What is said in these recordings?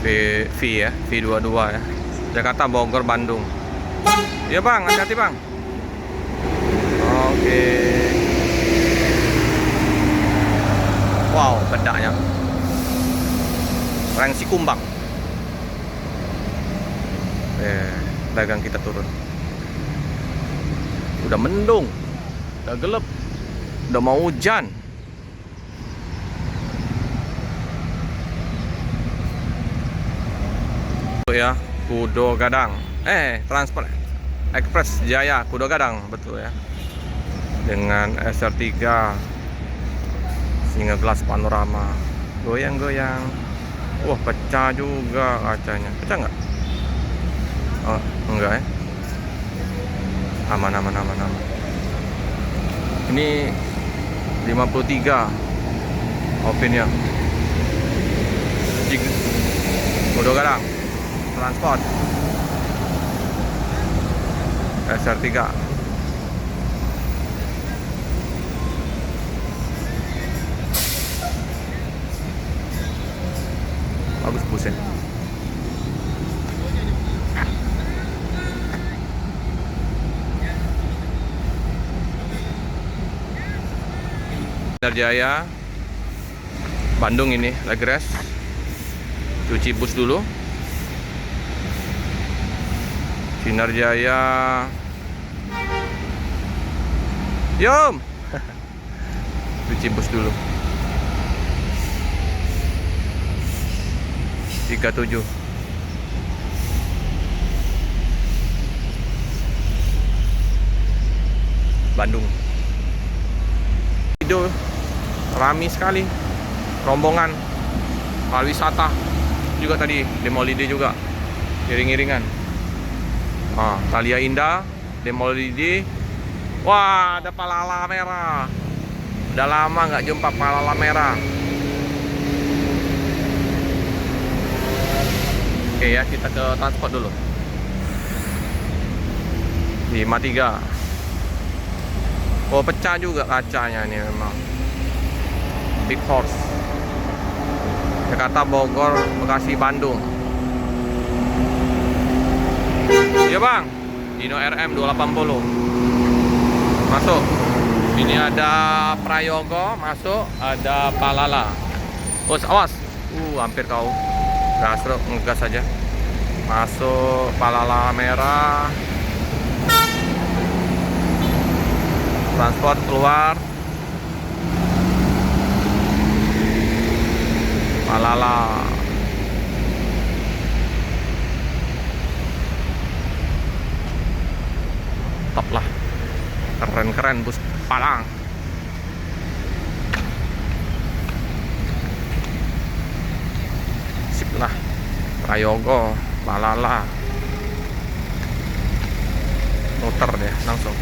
V ya, V22 ya. Jakarta, Bogor, Bandung. Iya bang, hati-hati bang. Oke. Wow, bedaknya. Reng Sikumbang. Dagang kita turun. Udah mendung, udah gelap, udah mau hujan. Ya, Kudo Gadang. Transport Express Jaya Kudo Gadang, betul ya. Dengan SR3 single glass panorama, goyang-goyang. Wah, pecah juga kacanya. Pecah nggak? Oh, enggak ya. Aman. Ini 53 opinnya. Kudo Gadang Transport SR3. Bagus buset. Jaya Bandung ini lagi rest. Cuci bus dulu. Sinar Jaya. Yom. Cuci bus dulu. 37. Bandung. Itu rame sekali rombongan pariwisata juga tadi, Demolide juga iring-iringan. Thalia Indah, Demolide. Wah, ada palala merah. Udah lama nggak jumpa palala merah. Oke ya, kita ke transport dulu. 53. Oh, pecah juga kacanya ini memang. Big Horse. Jakarta, Bogor, Bekasi, Bandung. Iya bang, Dino RM 280 masuk. Ini ada Prayogo masuk, ada Palala. Awas, hampir kau gasrok, ngegas saja. Masuk Palala merah. Transport keluar. Palala. Top lah. Keren bus Palang. Sip lah. Prayogo, Palala. Muter deh langsung.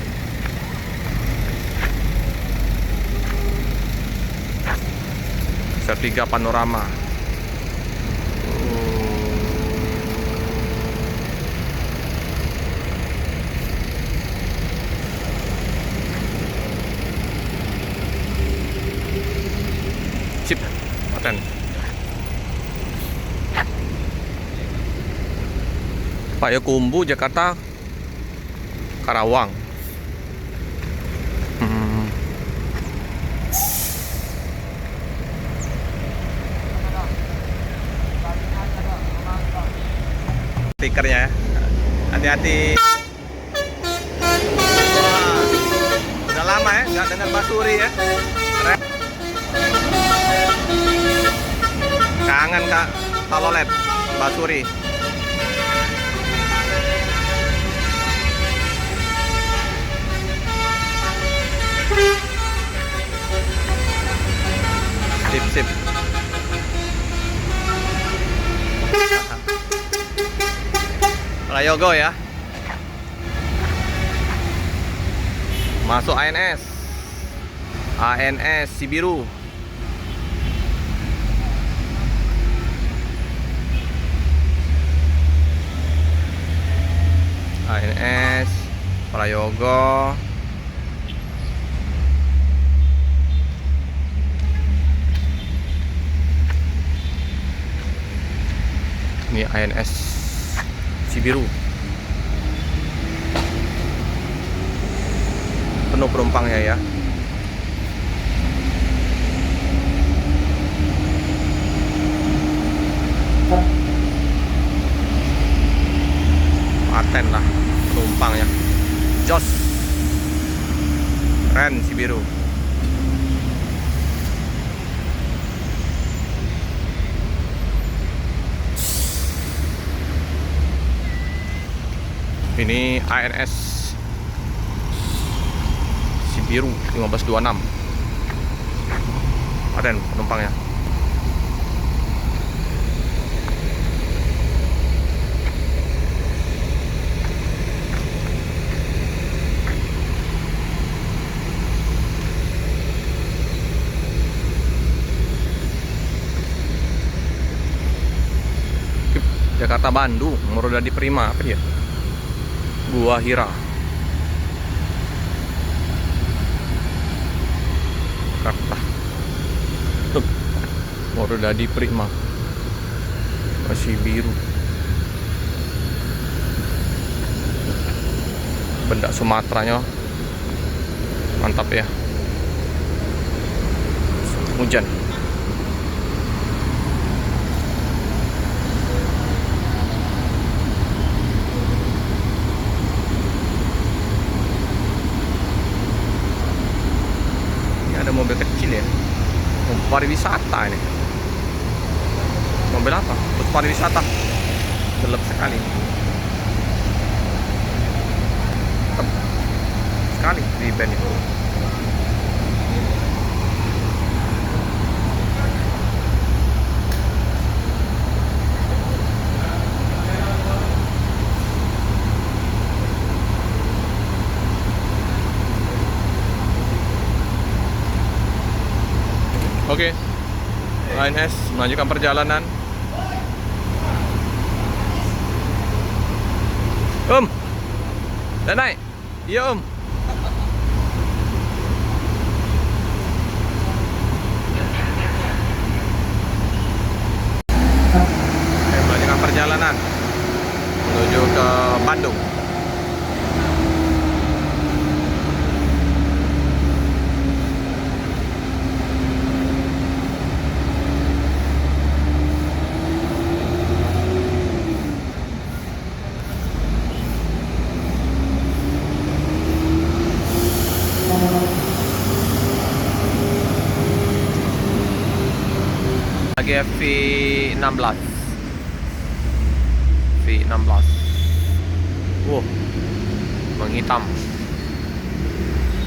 SR3 panorama. Sip, paten. Payakumbuh, Jakarta, Karawang. Stikernya ya. Hati-hati. Wah, udah lama ya nggak dengar Basuri ya. Keren. Kangen Kak Talolet Basuri. Sip. Prayogo ya. Masuk ANS Sibiru. ANS Prayogo. Ini ANS Cibiru. Penuh penumpangnya ya. Paten lah penumpangnya. Jos. Keren Cibiru. Ini ANS Cibiru 1526. Paten penumpangnya. Jakarta Bandung, roda di Prima, apa dia? Gua Hira. Jakarta. Tuh, roda di Prima. Masih biru. Benda Sumateranya mantap ya. Hujan. Ada mobil kecil ya, mobil pariwisata ini. Mobil apa? Bus pariwisata. Gelap sekali. Gelap sekali di band itu. Oke, ANS melanjutkan perjalanan. Udah naik? Iya Oke, melanjutkan perjalanan menuju ke Bandung. Lagi V16. Wow, menghitam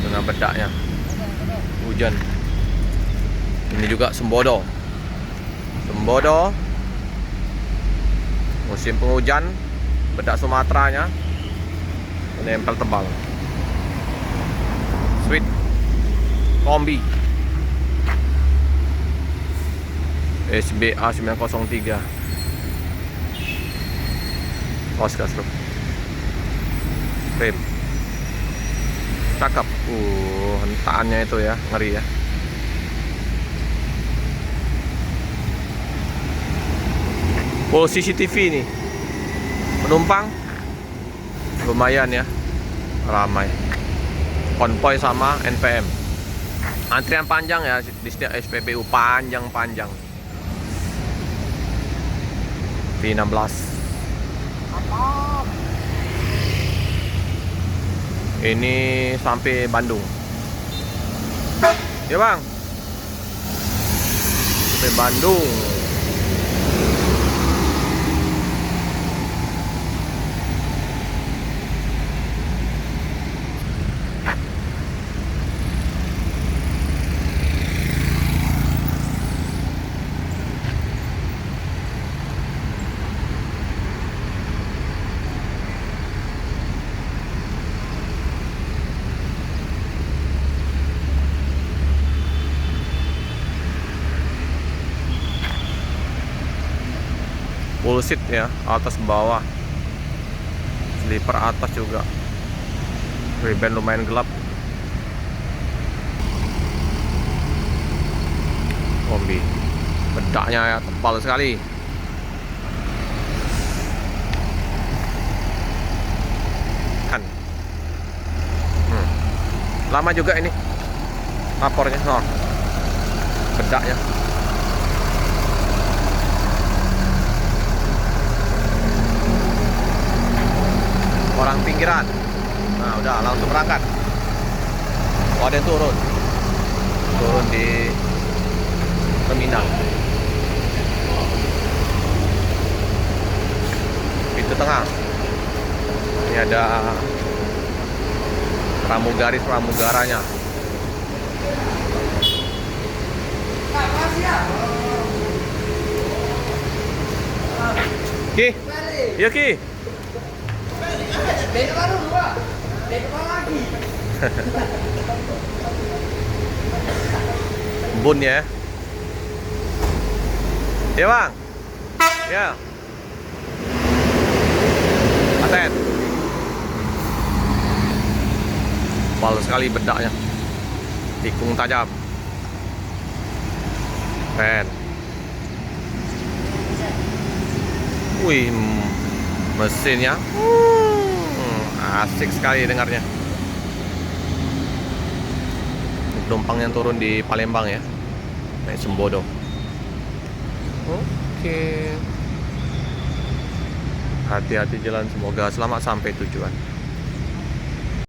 dengan bedaknya. Hujan. Ini juga Sembodo. Musim penghujan, bedak Sumateranya menempel tebal. Sweet kombi SBA 903. Oscar bro. Rip. Cakep. Hentaannya itu ya, ngeri ya. Full CCTV nih. Penumpang lumayan ya, ramai. Konvoy sama NPM. Antrian panjang ya di setiap SPBU, panjang-panjang. V16. Ini sampai Bandung. Ya bang, sampai Bandung. Full seat ya, atas bawah, sleeper atas juga. Ray-Ban lumayan gelap. Kombi bedaknya ya tebal sekali. Lama juga ini rapornya. Oh, bedaknya. Orang pinggiran. Nah, udah langsung berangkat. Oh, ada yang turun di terminal. Pintu tengah. Ini ada pramugaranya. Ki, iya Ki. Bun ya. Ya bang. Ya. Paten. Tebal sekali bedaknya. Tikung tajam. Keren. Wih, mesinnya asik sekali dengarnya. Penumpang yang turun di Palembang ya, naik Sembodo. Oke, hati-hati jalan, semoga selamat sampai tujuan.